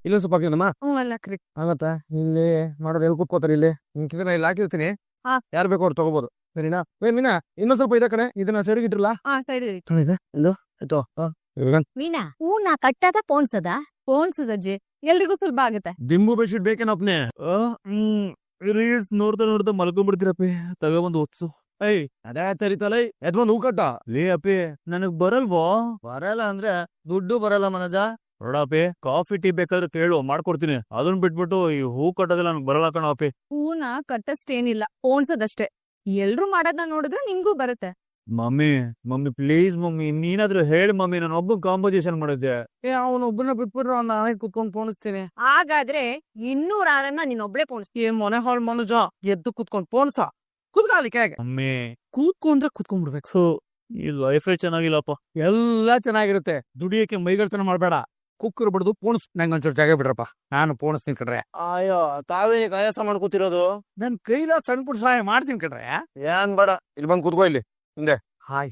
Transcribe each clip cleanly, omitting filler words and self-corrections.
ಇಲ್ಲ ಸ್ವಲ್ಪ ಹಾಕಿನಮ್ಮ ಅಲ್ಲ ಕರೆಕ್ಟ್. ಆಗತ್ತಾ ಇಲ್ಲಿ ಮಾಡೋರು ಎಲ್ಲಿ ಕೂತ್ಕೋತಾರೆ ಇಲ್ಲಿ ಹಿಂಗಿದ್ರೆ ಇಲ್ಲಿ ಹಾಕಿರ್ತೀನಿ. ಹಾ. ಯಾರು ಬೇಕೋ ಅವ್ರು ತಗೋಬಹುದು. ಸರಿನಾ? ಮೀನಾ ಇನ್ನೊಂದ್ ಸ್ವಲ್ಪ ಇದೆ ಕಣೆ, ಇದನ್ನ ಸೈಡ್ಗೆ ಇಟ್ಟಿರಲ್ಲ. ಸೈಡ್ ಇದು ಆಯ್ತು. ಮೀನಾ ಹೂನ ಕಟ್ಟದ ಪೋಣ್ಸದ ಪೋನ್ಸದಜ್ಜಿ ಎಲ್ರಿಗೂ ಸುಲಭ ಆಗುತ್ತೆ. ದಿಂಬು ಬೆಡ್ಶೀಟ್ ಬೇಕೇನಪ್ನೆ? ರೀಲ್ಸ್ ನೋಡ್ತಾ ಮಲ್ಕೊಂಡ್ಬಿಡ್ತೀರಪ್ಪಿ. ತಗೊಬಂದು ಒತ್ಸು. ಏಯ್ ಅದೇ ತರಿತಲ್ಲ ಎದ್ಬಂದ್ ಹೂ ಕಟ್ಟ. ಲೇ ಅಪ್ಪಿ ನನಗ್ ಬರಲ್ವೋ? ಬರಲ್ಲ ಅಂದ್ರೆ ದುಡ್ಡು ಬರಲ್ಲ ಮನಜ. ನೋಡಪ್ಪಿ, ಕಾಫಿ ಟೀ ಬೇಕಾದ್ರೆ ಕೇಳು ಮಾಡ್ಕೊಡ್ತೀನಿ. ಅದನ್ನ ಬಿಟ್ಬಿಟ್ಟು ಈ ಹೂ ಕಟ್ಟೋದಿಲ್ಲ ನನಗ್ ಬರಲ್ಲ ಕಣ ಅಪ್ಪಿ. ಹೂನ ಕಟ್ಟಷ್ಟೇನಿಲ್ಲ, ಪೋಣ್ಸದಷ್ಟೇ. ಎಲ್ರು ಮಾಡೋದನ್ನ ನೋಡಿದ್ರೆ ನಿಮ್ಗೂ ಬರುತ್ತೆ. ಮಮ್ಮಿ ಪ್ಲೀಸ್ ಮಮ್ಮಿ, ನೀನಾದ್ರೂ ಹೇಳಿ ಮಮ್ಮಿ, ನಾನು ಒಬ್ಬ ಕಾಂಪೋಸಿಷನ್ ಮಾಡಿದ್ದೆ. ಅವನೊಬ್ಬನ ಬಿಟ್ಬಿಟ್ರೆ ನಾವೇ ಕುತ್ಕೊಂಡ್ ಪೋಣಿಸ್ತೀನಿ. ಹಾಗಾದ್ರೆ 200 ನೀನೊಬ್ಳೆ ಪೋಣಿಸ್. ಮನೆ ಹಾಳು ಮನುಜ ಎದ್ದು ಕುತ್ಕೊಂಡ್ ಪೋಣ್ಸ ಕುತ್ಕಾಲಿ ಕೆಳಗೆ. ಮಮ್ಮಿ ಕೂತ್ಕೊಂಡ್ರೆ ಕುತ್ಕೊಂಡ್ಬಿಡ್ಬೇಕು. ಸೊ ಈ ಲೈಫೇ ಚೆನ್ನಾಗಿಲ್ಲಪ್ಪ. ಎಲ್ಲ ಚೆನ್ನಾಗಿರುತ್ತೆ, ದುಡಿಯಕ್ಕೆ ಮೈಗಳ್ತನ ಮಾಡ್ಬೇಡ. ಕುಕ್ಕರ್ ಬಿಡದು ಪೋಣಿಸ್. ನಂಗೊಂಚೂರು ಜಾಗ ಬಿಡ್ರಪ್ಪ, ನಾನು ಪೋಣಿಸ್ತೀನಿ ಕಣ್ರೆ. ಅಯ್ಯೋ ತಾವೇನಿ ಕಯಾಸ ಮಾಡ್ಕೋತಿರೋದು? ನನ್ ಕೈಲ ಸಣ್ಣ ಪುಟ್ಟ ಸಹಾಯ ಮಾಡ್ತೀನಿ ಕಣ್ರೆ. ಏನ್ ಬೇಡ, ಇಲ್ಲಿ ಬಂದ್ ಕೂತ್ಕೋ ಇಲ್ಲಿ ಹಿಂದೆ.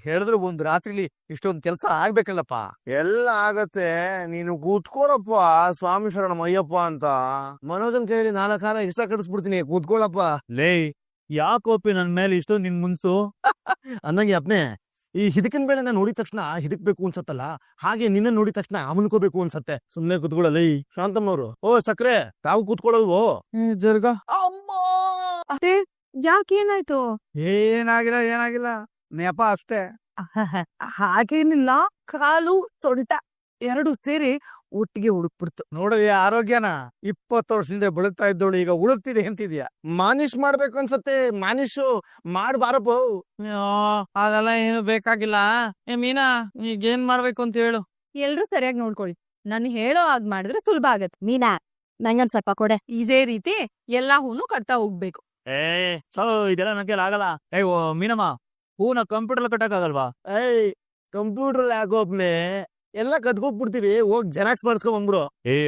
ಹೇಳಿದ್ರು ಒಂದ್ ರಾತ್ರಿಲಿ ಇಷ್ಟೊಂದ್ ಕೆಲ್ಸ ಆಗ್ಬೇಕಲ್ಲಪ್ಪ. ಎಲ್ಲ ಆಗತ್ತೆ, ನೀನು ಕೂತ್ಕೊಳಪ್ಪ. ಸ್ವಾಮಿ ಶರಣಂ ಅಯ್ಯಪ್ಪ ಅಂತ ಮನೋಜನ್ ಕೈಲಿ 4 ಕಾಲ ಇಷ್ಟ ಕಡಿಸ್ಬಿಡ್ತೀನಿ, ಕೂತ್ಕೊಳ್ಳಪ್ಪ. ಲೇ ಯಾಕೋಪಿ ನನ್ ಮೇಲೆ ಇಷ್ಟೊಂದು ನಿನ್ ಮುನ್ಸು? ಅನ್ನಂಗೆ ಅಪ್ನೆ, ಈ ಹಿದಕಿನ ಬೆಳೆನ ನೋಡಿದ ತಕ್ಷಣ ಹಿದಕ್ಬೇಕು ಅನ್ಸತ್ತಲ್ಲ, ಹಾಗೆ ನಿನ್ನ ನೋಡಿದ ತಕ್ಷಣ ಅವನ್ಕೋಬೇಕು ಅನ್ಸತ್ತೆ. ಸುಮ್ನೆ ಕೂತ್ಕೊಳ್ಳಲ್ಲ ಈ ಶಾಂತಮ್ಮನವ್ರು. ಓ ಸಕ್ರೆ, ತಾವು ಕೂತ್ಕೊಳ್ಳಲ್ವೋ? ಜರ್ಗ ಅಮ್ಮ ಅದೇ ಯಾಕೇನಾಯ್ತು? ಏನಾಗಿಲ್ಲ ನೇಪ ಅಷ್ಟೇ. ಹಾಗೇನಿಲ್ಲ, ಕಾಲು ಸೊಂಟ 2 ಸೇರಿ ಒಟ್ಟಿಗೆ ಹುಡುಕ್ಬಿಡ್ತು. ನೋಡಿದ್ಯಾ ಆರೋಗ್ಯನ? 20 ವರ್ಷದಿಂದ ಬೆಳಗ್ತಾ ಇದ್ದೋಳು ಈಗ ಹುಡುಕ್ತಿದೆ ಅಂತಿದ್ಯಾ. ಮಾನಿಶ್ ಮಾಡ್ಬೇಕು ಅನ್ಸತ್ತೆ, ಮಾನಿಶು ಮಾಡ್ಬಾರಪ್ಪ. ಅದೆಲ್ಲ ಏನು ಬೇಕಾಗಿಲ್ಲ. ಮೀನಾ ಈಗೇನ್ ಮಾಡ್ಬೇಕು ಅಂತ ಹೇಳು. ಎಲ್ರು ಸರಿಯಾಗಿ ನೋಡ್ಕೊಳ್ಳಿ, ನಾನು ಹೇಳೋ ಹಾಗ್ ಮಾಡಿದ್ರೆ ಸುಲಭ ಆಗತ್ತೆ. ಮೀನಾ ನಂಗೊಂದ್ ಸ್ವಲ್ಪ ಕೊಡೆ. ಇದೇ ರೀತಿ ಎಲ್ಲಾ ಹೂನು ಕಟ್ತಾ ಹೋಗ್ಬೇಕು. ಇದೆಲ್ಲ ನನಗೆ ಆಗಲ್ಲ. ಮೀನಮ್ಮ, ಹೂನ ಕಂಪ್ಯೂಟರ್ ಕಟ್ಟಕ್ಕಾಗಲ್ವಾ? ಏಯ್ ಕಂಪ್ಯೂಟರ್ ಯಾಕೋಪ್ನೆ, ಎಲ್ಲ ಕಟ್ಕೊಟ್ಬಿಡ್ತೀವಿ, ಹೋಗ್ ಜೆರಾಕ್ಸ್ ಮಾಡಿಸ್ಕೊಂಡ್ ಬಂದ್ಬಿಡು.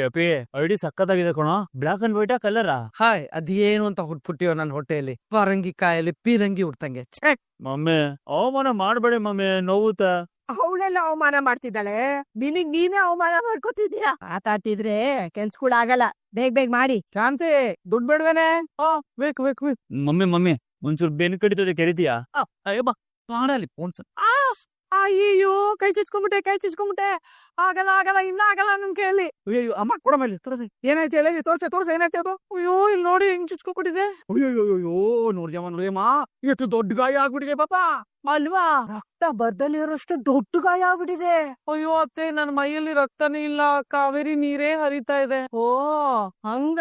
ಅಪ್ಪಿ ಐಡಿ ಸಕ್ಕತ್ತಾಗಿದೆ ಕಣೋ. Black and white colour? Hi ಅದೇನು ಅಂತ ಹುಟ್ಬಿಟ್ಟಿಯೋ ನನ್ನ ಹೊಟ್ಟೆಯಲ್ಲಿ. ಪರಂಗಿ ಕಾಯಲ್ಲಿ ಪೀರಂಗಿ ಹುಡ್ತಂಗೆ. ಮಮ್ಮಿ ಅವಮಾನ ಮಾಡ್ಬೇಡಿ ಮಮ್ಮಿ, ನೋವುತ್ತ. ಅವಳೆಲ್ಲ ಅವಮಾನ ಮಾಡ್ತಿದ್ದಾಳೆ, ನಿನಗ್ ನೀನೇ ಅವಮಾನ ಮಾಡ್ಕೋತಿದ್ಯಾ. ಮಾತಾಡ್ತಿದ್ರೆ ಕೆಲ್ಸಗಳು ಆಗಲ್ಲ. ಬೇಗ ಮಾಡಿ. ಶಾಂತಿ ದುಡ್ಡು ಬೇಡವೇನೆ? ಬೇಕು ಮಮ್ಮಿ ಒಂಚೂರು ಬೆನ್ನು ಕಡಿತದೆ, ಕೆರಿತೀಯಾ? ಅಯ್ಯಬ್ಬ ಮಾಡಲಿ ಫೋನ್ಸ್. ಅಯ್ಯೋ ಕೈ ಚುಚ್ಕೊಂಬಿಟ್ಟೆ. ಆಗಲ್ಲ ಇನ್ನ ಆಗಲ್ಲ ನನ್ ಕೈಯಲ್ಲಿ. ಅಯ್ಯೋ ಅಮ್ಮ ಕೊಡ ಮೇಲೆ ಏನಾಯ್ತು? ಎಲ್ಲ ತೋರ್ಸ ಏನಾಯ್ತು ಅದು? ಅಯ್ಯೋ ಇಲ್ಲಿ ನೋಡಿ ಹೆಂಗ್ ಚುಚ್ಕೊಬಿಟ್ಟಿದೆ. ಅಯ್ಯೋ ನೋಡ್ಯಮ್ಮ ಎಷ್ಟು ದೊಡ್ಡ ಗಾಯ ಆಗ್ಬಿಟ್ಟಿದೆ ಪಾಪ. ಅಲ್ವಾ, ರಕ್ತ ಬರ್ದಲ್ಲಿರೋಷ್ಟು ದೊಡ್ಡ ಗಾಯ ಆಗ್ಬಿಟ್ಟಿದೆ. ಅಯ್ಯೋ ಅತ್ತೆ, ನನ್ ಮೈಯಲ್ಲಿ ರಕ್ತನೇ ಇಲ್ಲ, ಕಾವೇರಿ ನೀರೇ ಹರಿತಾ ಇದೆ. ಓ ಹಂಗ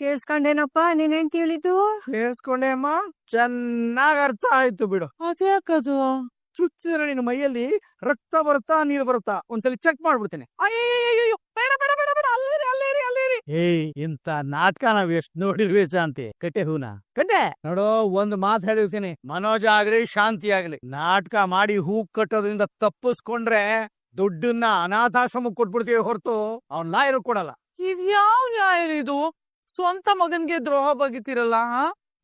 ಕೇಳ್ಸ್ಕೊಂಡೇನಪ್ಪ ನೀನ್ ಹೆಂಡ್ತಿ ಹೇಳಿದ್ದು? ಕೇಳಿಸ್ಕೊಂಡೆ ಅಮ್ಮ, ಚೆನ್ನಾಗ್ ಅರ್ಥ ಆಯ್ತು ಬಿಡು. ಅದ್ಯಾಕದು? ಚುಚ್ಚಿದ್ರೆ ನಿನ್ನ ಮೈಯಲ್ಲಿ ರಕ್ತ ಬರುತ್ತಾ ನೀರು ಬರುತ್ತಾ ಒಂದ್ಸಲಿ ಚೆಕ್ ಮಾಡ್ಬಿಡ್ತೇನೆ. ಅಯ್ಯೋ ಬೇಡ ಅಲ್ಲೇರಿ. ಏಯ್ ಇಂತ ನಾಟಕ ನಾವ್ ಎಷ್ಟ್ ನೋಡಿರ್ವಿ ಶಾಂತಿ. ಕಟ್ಟೆ ಹೂನ ಕಟ್ಟೆ ನೋಡು, ಒಂದ್ ಮಾತು ಹೇಳಿರ್ತೀನಿ, ಮನೋಜ ಆಗ್ಲಿ ಶಾಂತಿ ಆಗ್ಲಿ, ನಾಟಕ ಮಾಡಿ ಹೂ ಕಟ್ಟೋದ್ರಿಂದ ತಪ್ಪಿಸ್ಕೊಂಡ್ರೆ ದುಡ್ಡನ್ನ ಅನಾಥಾಶ್ರಮಕ್ಕೆ ಕೊಟ್ಬಿಡ್ತೀವಿ ಹೊರತು ಅವ್ನ್ ಲಾಯರು ಕೊಡಲ್ಲ. ಇದ್ಯಾವ್ ನ್ಯಾಯ ಇದು? ಸ್ವಂತ ಮಗನ್ಗೆ ದ್ರೋಹ ಬಗಿತಿರಲ್ಲ.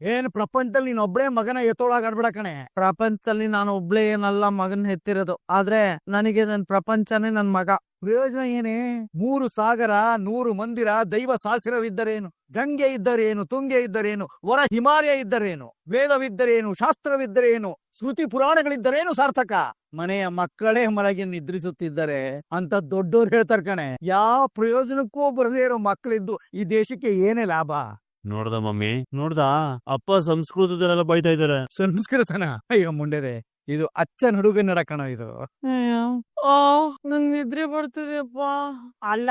ಏನ್ ಪ್ರಪಂಚದಲ್ಲಿ ನೀನ್ ಒಬ್ಳೆ ಮಗನ ಎತ್ತೊಳಗಾಡ್ಬಿಡ ಕಣೆ. ಪ್ರಪಂಚದಲ್ಲಿ ನಾನು ಒಬ್ಳೆ ಏನಲ್ಲ ಮಗನ್ ಹೆತ್ತಿರೋದು, ಆದ್ರೆ ನನಗೆ ನನ್ ಪ್ರಪಂಚನೇ ನನ್ ಮಗ. ಪ್ರಯೋಜನ ಏನೇ? 3 ಸಾಗರ 100 ಮಂದಿರ ದೈವ ಶಾಸ್ತ್ರವಿದ್ದರೇನು, ಗಂಗೆ ಇದ್ದರೇನು, ತುಂಗೆ ಇದ್ದರೇನು, ವರ ಹಿಮಾಲಯ ಇದ್ದರೇನು, ವೇದವಿದ್ದರೇನು, ಶಾಸ್ತ್ರವಿದ್ದರೇನು, ಶ್ರುತಿ ಪುರಾಣಗಳಿದ್ದರೇನು ಸಾರ್ಥಕ. ಮನೆಯ ಮಕ್ಕಳೇ ಮಲಗಿ ನಿದ್ರಿಸುತ್ತಿದ್ದರೆ ಅಂತ ದೊಡ್ಡೋರು ಹೇಳ್ತಾರ ಕಣೆ. ಯಾವ ಪ್ರಯೋಜನಕ್ಕೂ ಬರದೇ ಇರೋ ಮಕ್ಕಳಿದ್ದು ಈ ದೇಶಕ್ಕೆ ಏನೇ ಲಾಭ? ನೋಡ್ದ ಮಮ್ಮಿ, ನೋಡ್ದ ಅಪ್ಪ ಸಂಸ್ಕೃತದಲ್ಲೆಲ್ಲ ಬೈತಾ ಇದಾರೆ. ಸಂಸ್ಕೃತನ? ಅಯ್ಯೋ ಮುಂಡೆದೆ, ಇದು ಅಚ್ಚನ್ ಹುಡುಗನ ನಡಕಣ ಇದು. ನಂಗ್ ನಿದ್ರೆ ಬರ್ತಿದೆಯಪ್ಪ. ಅಲ್ಲ,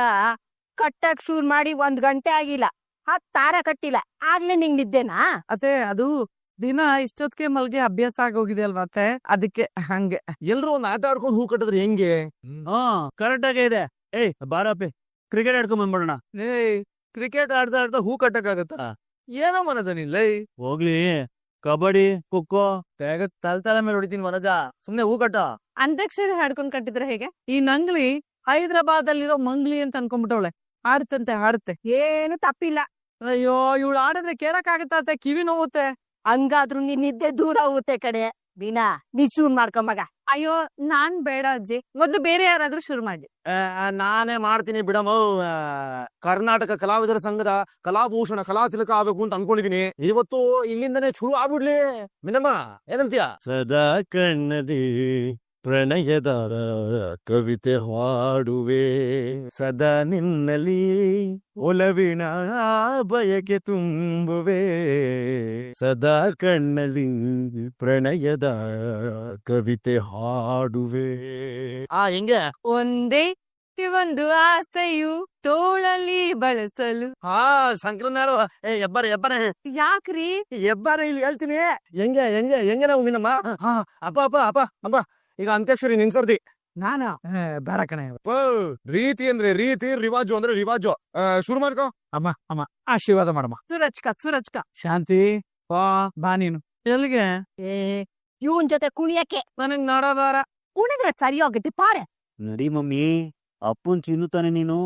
ಕಟ್ಟಕ್ ಶೂರ್ ಮಾಡಿ 1 ಗಂಟೆ ಆಗಿಲ್ಲ, 10 ತಾರ ಕಟ್ಟಿಲ್ಲ, ಆಗ್ಲೇ ನಿಂಗ್ ನಿದ್ದೆನಾ? ಅತ್ತೆ ಅದು ದಿನ ಇಷ್ಟೊತ್ತಿಗೆ ಮಲ್ಗೆ ಅಭ್ಯಾಸ ಆಗೋಗಿದೆ ಅಲ್ವಾ ಅತ್ತೆ, ಅದಕ್ಕೆ ಹಂಗೆ. ಎಲ್ರು ಒಂದ್ ಆಟ ಆಡ್ಕೊಂಡು ಹೂ ಕಟ್ಟಿದ್ರೆ ಹೆಂಗೆ? ಕರೆಕ್ಟ್ ಆಗೇ ಇದೆ. ಬಾರಪ್ಪಿ ಕ್ರಿಕೆಟ್ ಆಡ್ಕೊಂಡ್ ಬಂದ್ಬಿಡೋಣ. ಕ್ರಿಕೆಟ್ ಆಡ್ತಾ ಹೂ ಕಟ್ಟಕ್ಕಾಗತ್ತ? ಏನೋ ಮನದ ನಿಲ್ಲ. ಹೋಗ್ಲಿ, ಕಬಡ್ಡಿ ಖೋಖೋ ತಲೆ ಮೇಲೆ ಹೊಡಿತೀನಿ ಮನಜ, ಸುಮ್ನೆ ಹೂ ಕಟ್ಟ. ಅಂತ್ಯಾಕ್ಷರಿ ಹಾಡ್ಕೊಂಡ್ ಕಟ್ಟಿದ್ರೆ ಹೇಗೆ? ಈ ನಂಗ್ಲಿ ಹೈದರಾಬಾದ್ ಅಲ್ಲಿರೋ ಮಂಗ್ಲಿ ಅಂತ ಅನ್ಕೊಂಡ್ಬಿಟ್ಟವಳೆ, ಹಾಡುತ್ತೆ. ಏನು ತಪ್ಪಿಲ್ಲ. ಅಯ್ಯೋ ಇವಳು ಆಡಿದ್ರೆ ಕೇಳಕ್ ಆಗತ್ತ, ಕಿವಿ ನೋವುತ್ತೆ. ಹಂಗಾದ್ರೂ ನಿನ್ ನಿದ್ದೆ ದೂರ ಹೋಗುತ್ತೆ ಕಡೆ. ಬೀನಾ ನೀ ಚೂರ್ ಮಾಡ್ಕೊಂಬಗ. ಅಯ್ಯೋ ನಾನ್ ಬೇಡ ಅಜ್ಜಿ, ಮೊದ್ಲು ಬೇರೆ ಯಾರಾದ್ರೂ ಶುರು ಮಾಡಿ. ನಾನೇ ಮಾಡ್ತೀನಿ ಬಿಡಮ್ಮ. ಕರ್ನಾಟಕ ಕಲಾವಿದರ ಸಂಘದ ಕಲಾಭೂಷಣ ಕಲಾ ತಿಲಕ ಆಗ್ಬೇಕು ಅಂತ ಅನ್ಕೊಂಡಿದೀನಿ. ಇವತ್ತು ಇಲ್ಲಿಂದನೇ ಶುರು ಆಗ್ಬಿಡ್ಲಿ. ಮಿನಮ್ಮ ಏನಂತೀಯ? ಸದಾ ಕಣ್ಣದಿ ಪ್ರಣಯದ ಕವಿತೆ ಹಾಡುವೆ, ಸದಾ ನಿನ್ನಲಿ ಒಲವಿನ ಬಯಕೆ ತುಂಬುವೆ, ಸದಾ ಕಣ್ಣಲ್ಲಿ ಪ್ರಣಯದ ಕವಿತೆ ಹಾಡುವೆ. ಹೆಂಗೆ? ಒಂದೇ ಒಂದು ಆಸೆಯು ತೋಳಲ್ಲಿ ಬಳಸಲು. ಸಂಕ್ರನಾಡು ಎಬ್ಬರ ಯಾಕ್ರಿ? ಎಬ್ಬಾರ ಇಲ್ಲಿ ಹೇಳ್ತೀನಿ. ಹೆಂಗೆ ನಾವು ಮಿನಮ್ಮ? ಅಪ್ಪ ಈಗ ಅಂತ್ಯಾಕ್ಷರಿ ನಿನ್ಸರ್ದಿ. ನಾನ ಬೇಡ ಕಣೆ. ರೀತಿ ಅಂದ್ರೆ ರೀತಿ, ರಿವಾಜು ಅಂದ್ರೆ ರಿವಾಜು. ಶುರು ಮಾಡ್ಕೋ. ಅಮ್ಮ ಆಶೀರ್ವಾದ ಮಾಡಮ್ಮ. ಸುರಜ್ಕ ಶಾಂತಿ ಬಾ ನೀನು. ಎಲ್ಲಿಗೆ? ಇವನ್ ಜೊತೆ ಕುಣಿಯಕ್ಕೆ. ನನಗ್ ನೋಡೋದಾರ. ಕುಣಿದ್ರೆ ಸರಿ ಹೋಗುತ್ತೆ ಪಾರೆ. ನಡಿ ಮಮ್ಮಿ, ಅಪ್ಪನ್ ಚಿನ್ನು ತಾನೆ ನೀನು.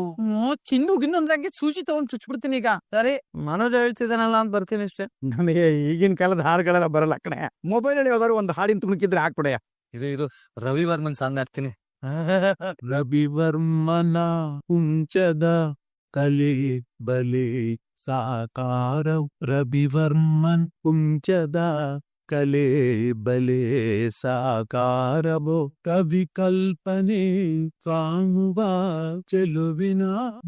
ಚಿನ್ನು ಗಿನ್ನೊಂದ್ರಾಗೆ ಸೂಚಿ ತಗೊಂಡ್ ಚುಚ್ಬಿಡ್ತೀನಿ ಈಗ. ಸರಿ, ಮನೋಜ್ ಹೇಳ್ತಿದ್ದಾನಲ್ಲ ಅಂತ ಬರ್ತೀನಿ ಅಷ್ಟೇ. ನನಗೆ ಈಗಿನ ಕಾಲದ ಹಾಡುಗಳೆಲ್ಲ ಬರಲ್ಲ ಕಣೆ. ಮೊಬೈಲ್ ಅಲ್ಲಿ ಯಾವ್ದಾದ್ರು ಒಂದು ಹಾಡಿನ ತುಣುಕಿದ್ರೆ ಹಾಕ್ಬಿಡೆಯ. ಇದು ರವಿವರ್ಮನ್ ಸಾಂಗ್ ಹಾಕ್ತೀನಿ. ರವಿವರ್ಮನ ಕುಂಚದ ಕಲೆ ಬಲೆ ಸಾಕಾರ, ರವಿವರ್ಮನ್ ಕುಂಚದ ಕಲೆ ಬಲೆ ಸಾಕಾರವೋ, ಕವಿ ಕಲ್ಪನೆ ಕಾಣುವ ಚೆಲುವಿನ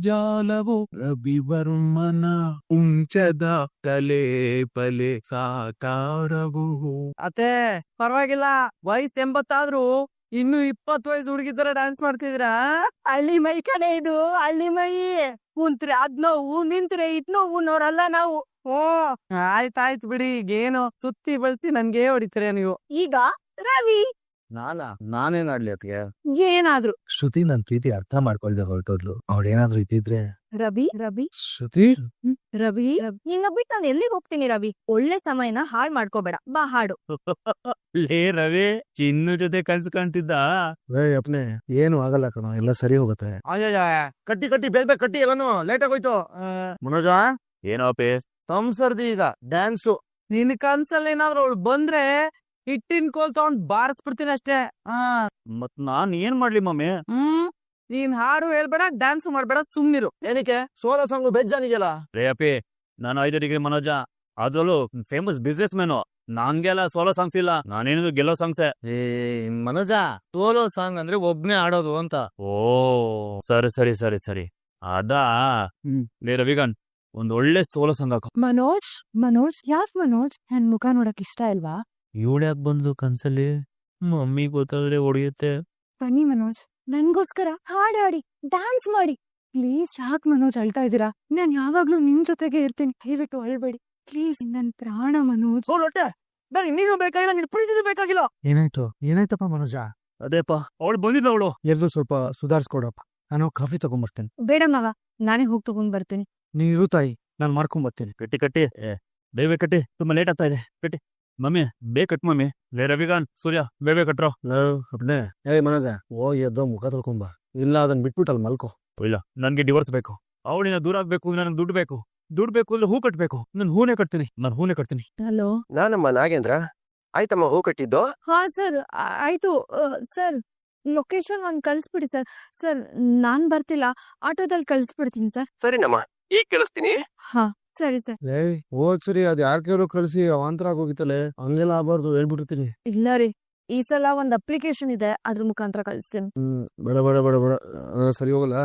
ಜಾಲವೋ, ರವಿವರ್ಮನ ಕುಂಚದ ಕಲೆ ಬಲೆ ಸಾಕಾರವೋ. ಅತ್ತೆ ಪರವಾಗಿಲ್ಲ, ವಯಸ್ಸು 80 ಆದ್ರೂ ಇನ್ನು 20 ವಯಸ್ಸು ಹುಡುಗಿ ತರ ಡ್ಯಾನ್ಸ್ ಮಾಡ್ತಿದ್ದೀರಾ? ಹಳ್ಳಿ ಮೈ ಕಣೆ ಇದು, ಹಳ್ಳಿ ಮೈ. ಕುಂತ್ರೆ ಅದ್ ನೋವು, ನಿಂತ್ರೆ ಇದ್ ನೋವು ನೋಡಲ್ಲ ನಾವು. ಆಯ್ತಾಯ್ತು ಬಿಡಿ, ಈಗೇನು ಸುತ್ತಿ ಬಳಸಿ ನನ್ಗೆ ಹೊಡಿತೀರ ನೀವು. ಈಗ ರವಿ ನಾನೇನ್ ಆಡ್ಲಿ ಅತ್ಗೆ? ಏನಾದ್ರು ಶ್ರುತಿ ನನ್ ಪ್ರೀತಿ ಅರ್ಥ ಮಾಡ್ಕೊಳ್ದೆ ಹೊರಟೋದ್ಲು. ಅವಳೇನಾದ್ರೂ ಇದ್ದಿದ್ರೆ. ರವಿ ಶ್ರುತಿ ರವಿ ನಿನ್ನ ಬಿಟ್ಟು ನಾನು ಎಲ್ಲಿಗೆ ಹೋಗ್ತೀನಿ ರವಿ? ಒಳ್ಳೆ ಸಮಯನ ಹಾಳ್ ಮಾಡ್ಕೋಬೇಡ, ಬಾ ಹಾಡು. ಲೇ ರವಿ, ಚಿನ್ನು ಜೊತೆ ಕನ್ಸು ಕಾಣ್ತಿದ್ದ. ಅಪ್ನೆ ಏನು ಆಗಲ್ಲ ಕಣ, ಎಲ್ಲ ಸರಿ ಹೋಗುತ್ತೆ. ಕಟ್ಟಿ ಬೇಗ ಕಟ್ಟಿ, ಎಲ್ಲಾನು ಲೇಟ್ ಆಗೋಯ್ತು. ಮನೋಜ ಏನೋ ಪೇಸ್ ತಂಸರ್ದಿ ಈಗ ಡ್ಯಾನ್ಸು. ನಿನ್ ಕನ್ಸಲ್ಲಿ ಏನಾದ್ರು ಅವಳು ಬಂದ್ರೆ ಹಿಟ್ಟಿನ ಕೋಲ್ ತಗೊಂಡ್ ಬಾರಿಸ್ಬಿಡ್ತೀನಿ ಅಷ್ಟೇ. ಮತ್ ನಾನ್ ಏನ್ ಮಾಡ್ಲಿ ಮಮ್ಮಿ? ನೀನ್ ಹಾಡು ಹೇಳ್ಬೇಡ, ಡ್ಯಾನ್ಸ್ ಮಾಡ್ಬೇಡ, ಸುಮ್ನಿರು. ಏನಕ್ಕೆ? ಸೋಲೋ ಸಾಂಗ್ ಬೇಜಾನಿದೆಯಲ್ಲ. ರೇ ಅಪ್ಪಿ, ನಾನು 5 ಡಿಗ್ರಿ ಮನೋಜ, ಅದ್ರಲ್ಲೂ ಫೇಮಸ್ ಬಿಸ್ನೆಸ್ ಮ್ಯಾನು. ನನ್ಗೆಲ್ಲ ಸೋಲೋ ಸಾಂಗ್ಸ್ ಇಲ್ಲ, ನಾನೇನಿದ್ರು ಗೆಲ್ಲೋ ಸಾಂಗ್ಸೆ. ಮನೋಜ, ಸೋಲೋ ಸಾಂಗ್ ಅಂದ್ರೆ ಒಬ್ನೇ ಆಡೋದು ಅಂತ. ಓ ಸರಿ ಅದಾ. ಲೇ ರವಿಗನ್, ಒಂದ್ ಒಳ್ಳೆ ಸೋಲೋ ಸಾಂಗ್ ಹಾಕೋ. ಮನೋಜ್ ಯಾಕ್ ಮನೋಜ್? ನನ್ ಮುಖ ನೋಡಕ್ ಇಷ್ಟ ಇಲ್ವಾ? ಇವಳು ಯಾಕೆ ಬಂದು ಕನ್ಸಲ್ಲಿ? ಮಮ್ಮಿ ಗೊತ್ತಾದ್ರೆ ಹೊಡಿಯುತ್ತೆ. ಬನ್ನಿ ಮನೋಜ್, ನನ್ಗೋಸ್ಕರ ಹಾಡಾಡಿ ಡ್ಯಾನ್ಸ್ ಮಾಡಿ ಪ್ಲೀಸ್. ಯಾಕೆ ಮನೋಜ್ ಅಳ್ತಾ ಇದ್ದೀರಾ? ನಾನ್ ಯಾವಾಗ್ಲೂ ನಿಮ್ ಜೊತೆಗೆ ಇರ್ತೀನಿ, ದಯವಿಟ್ಟು ಅಳ್ಬೇಡಿ ಪ್ಲೀಸ್. ನನ್ ಪ್ರಾಣ ಮನೋಜ್. ನೀನು ಬೇಕಾಗಿಲ್ಲ, ನಿನ್ ಪ್ರೀತಿ ಬೇಕಾಗಿಲ್ಲ. ಏನಾಯ್ತಪ್ಪ ಮನೋಜ? ಅದೇಪ್ಪ, ಅವಳು ಬಂದಿದ್ದ ಅವಳು. ಎಲ್ಲರೂ ಸ್ವಲ್ಪ ಸುಧಾರಿಸ್ಕೊಡಪ್ಪ, ನಾನು ಕಾಫಿ ತಗೊಂಡ್ಬರ್ತೇನೆ. ಬೇಡ ಮಾವ, ನಾನೇ ಹೋಗಿ ತಗೊಂಡ್ ಬರ್ತೀನಿ. ನೀನ್ ಇರು ತಾಯಿ, ನಾನ್ ಮಾಡ್ಕೊಂಡ್ ಬರ್ತೀನಿ. ಕಟ್ಟಿ ಬೇಗ ಕಟ್ಟಿ, ತುಂಬಾ ಲೇಟ್ ಆಗ್ತಾ ಇದೆ. ಕಟ್ಟಿ ಮಮ್ಮಿ, ಬೇಗ ಕಟ್ ಮಮ್ಮಿ. ಲೇ ರವಿಗಾನ್, ಸೂರ್ಯ, ಬೇಗ ಕಟ್ರೋ. ಅಪ್ನೆ ಮನೋಜ, ಹೋಗಿ ಎದ್ದೋ ಮುಖ ತೊಳ್ಕೊಂಬ. ಇಲ್ಲ ಅದನ್ನ ಬಿಟ್ಬಿಟ್ಟು ಅಲ್ಲಿ ಮಲ್ಕೋ. ಇಲ್ಲ, ನನ್ಗೆ ಡಿವೋರ್ಸ್ ಬೇಕು. ಅವಳಿನ ದೂರ ಆಗ್ಬೇಕು, ನನಗೆ ದುಡ್ಡು ಬೇಕು ಅಂದ್ರೆ ಹೂ ಕಟ್ಬೇಕು. ನಾನು ಹೂನೇ ಕಟ್ತೀನಿ. ಹಲೋ, ನಾನಮ್ಮ ನಾಗೇಂದ್ರ. ಆಯ್ತಮ್ಮ ಹೂ ಕಟ್ಟಿದ್ದು? ಹಾ ಸರ್, ಆಯ್ತು ಸರ್. ಲೊಕೇಶನ್ ಒಂದ್ ಕಳ್ಸ್ಬಿಡಿ ಸರ್. ಸರ್ ನಾನ್ ಬರ್ತಿಲ್ಲ, ಆಟೋದಲ್ಲಿ ಕಳ್ಸ್ಬಿಡ್ತೀನಿ ಸರ್. ಸರಿನಮ್ಮ, ಈಗ ಕಳಿಸ್ತೀನಿ. ಹಾ ಸರಿ ಸರ್. ಹೋದ್ ಸರಿ ಅದ್ ಯಾರ್ಕೆವ್ರು ಕಳ್ಸಿ ಅವಾಂತರ ಆಗೋಗಿತ್ತಲೆ, ಹಂಗೆಲ್ಲ ಆಗ್ಬಾರ್ದು, ಹೇಳ್ಬಿಟ್ಟಿರ್ತೀನಿ. ಇಲ್ಲ ರೀ, ಈ ಸಲ ಒಂದ್ ಅಪ್ಲಿಕೇಶನ್ ಇದೆ, ಅದ್ರ ಮುಖಾಂತರ ಕಳಿಸ್ತೀನಿ. ಬೇಡ ಸರಿ ಹೋಗಲ್ಲ.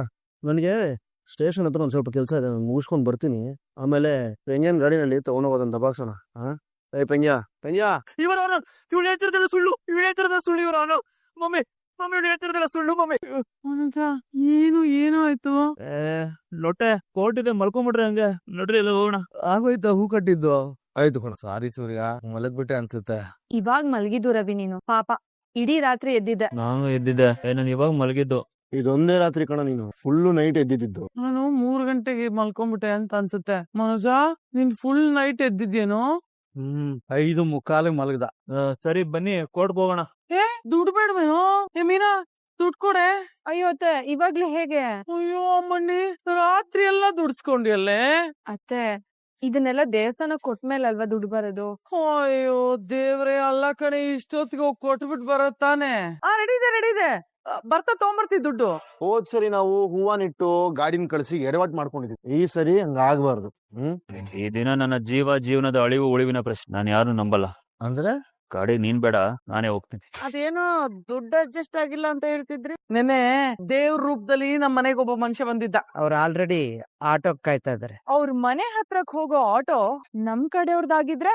ನನಗೆ ಸ್ಟೇಷನ್ ಹತ್ರ ಒಂದ್ ಸ್ವಲ್ಪ ಕೆಲಸ ಇದೆ, ಮುಗಿಸ್ಕೊಂಡ್ ಬರ್ತೀನಿ. ಆಮೇಲೆ ಪೆಂಜನ್ ಗಾಡಿನಲ್ಲಿ ತಗೊಂಡೋಗೋದನ್ನ ದಬಾಕ್ಸೋಣ. ಪೆಂಜಾ ಇವಳು ಹೇಳ್ತಿರೋದೆಲ್ಲ ಸುಳ್ಳು. ಇವ್ರು ಮಮ್ಮಿ ಇವಳು ಹೇಳ್ತಿರೋದೆಲ್ಲ ಸುಳ್ಳು ಮಮ್ಮಿ. ಏನು ಆಯ್ತು? ಲೊಟ್ಟೆ ಕೋರ್ಟ್ ಇದೆ, ಮಲ್ಕೊಂಡ್ಬಿಡ್ರಿ ಹಂಗೆ. ನೋಡ್ರಿ ಎಲ್ಲ ಹೋಗೋಣ. ಆಗೋಯ್ತಾ ಹೂ ಕಟ್ಟಿದ್ದು? ಆಯ್ತು ಕಣ, ಸಾರಿ ಸೂರ್ಯ, ಮಲಗ್ಬಿಟ್ಟೆ ಅನ್ಸುತ್ತೆ. ಇವಾಗ್ ಮಲ್ಗಿದ್ದು ರವಿ ನೀನು, ಪಾಪ ಇಡೀ ರಾತ್ರಿ ಎದ್ದಿದ್ದೆ. ನಾನು ಎದ್ದಿದ್ದೆ, ನಾನು ಇವಾಗ ಮಲಗಿದ್ದು. ಇದೊಂದೇ ರಾತ್ರಿ ಕಣ, ನೀನು ಫುಲ್ಲು ನೈಟ್ ಎದ್ದಿದ್ದು. ನಾನು 3 ಗಂಟೆಗೆ ಮಲ್ಕೊಂಡ್ಬಿಟ್ಟೆ ಅಂತ ಅನ್ಸುತ್ತೆ. ಮನೋಜ, ನೀನ್ ಫುಲ್ ನೈಟ್ ಎದ್ದಿದ್ಯೇನೋ? 5:45 ಮಲಗ್ದ. ಸರಿ ಬನ್ನಿ, ಕೋರ್ಟ್ಗೆ ಹೋಗೋಣ. ದುಡ್ಡು ಬೇಡವೇನೋ? ಮೀನಾ, ದುಡ್ಡು ಕೊಡೆ. ಅಯ್ಯೋ ಅತ್ತೆ, ಇವಾಗ್ಲೇ ಹೇಗೆ? ಅಯ್ಯೋ ಅಮ್ಮಣ್ಣಿ, ರಾತ್ರಿ ಎಲ್ಲ ದುಡ್ಸ್ಕೊಂಡಿಯಲ್ಲೇ. ಅತ್ತೆ, ಇದನ್ನೆಲ್ಲ ದೇವಸ್ಥಾನ ಕೊಟ್ಮೇಲೆ ಅಲ್ವಾ ದುಡ್ಡು ಬರೋದು. ಅಯ್ಯೋ ದೇವ್ರೆ, ಅಲ್ಲ ಕಡೆ ಇಷ್ಟೊತ್ತಿಗೆ ಹೋಗಿ ಕೊಟ್ಬಿಟ್ ಬರತ್ತಾನೆ. ರೆಡಿ ಇದೆ, ಬರ್ತಾ ತಗೊಂಬರ್ತಿ ದುಡ್ಡು. ಹೋದ್ ಸರಿ ನಾವು ಹೂವನಿಟ್ಟು ಗಾಡಿನ ಕಳಿಸಿ ಎಡವಟ್ ಮಾಡ್ಕೊಂಡಿದ್ವಿ. ಈ ಸರಿ ಹಂಗ ಆಗ್ಬಾರ್ದು. ಈ ದಿನ ನನ್ನ ಜೀವನದ ಅಳಿವು ಉಳಿವಿನ ಪ್ರಶ್ನೆ. ನಾನು ಯಾರು ನಂಬಲ್ಲ. ಅಂದ್ರೆ ಗಾಡಿ ನೀನ್ ಬೇಡ, ನಾನೇ ಹೋಗ್ತೀನಿ. ಅದೇನೋ ದುಡ್ಡು ಅಡ್ಜಸ್ಟ್ ಆಗಿಲ್ಲ ಅಂತ ಹೇಳ್ತಿದ್ರಿ. ನೆನೆ ದೇವ್ರ ರೂಪದಲ್ಲಿ ನಮ್ ಮನೆಗೆ ಒಬ್ಬ ಮನುಷ್ಯ ಬಂದಿದ್ದ. ಅವ್ರು ಆಲ್ರೆಡಿ ಆಟೋ ಕಾಯ್ತಾ ಇದಾರೆ. ಅವ್ರ ಮನೆ ಹತ್ರಕ್ ಹೋಗೋ ಆಟೋ ನಮ್ ಕಡೆಯವ್ರದಾಗಿದ್ರೆ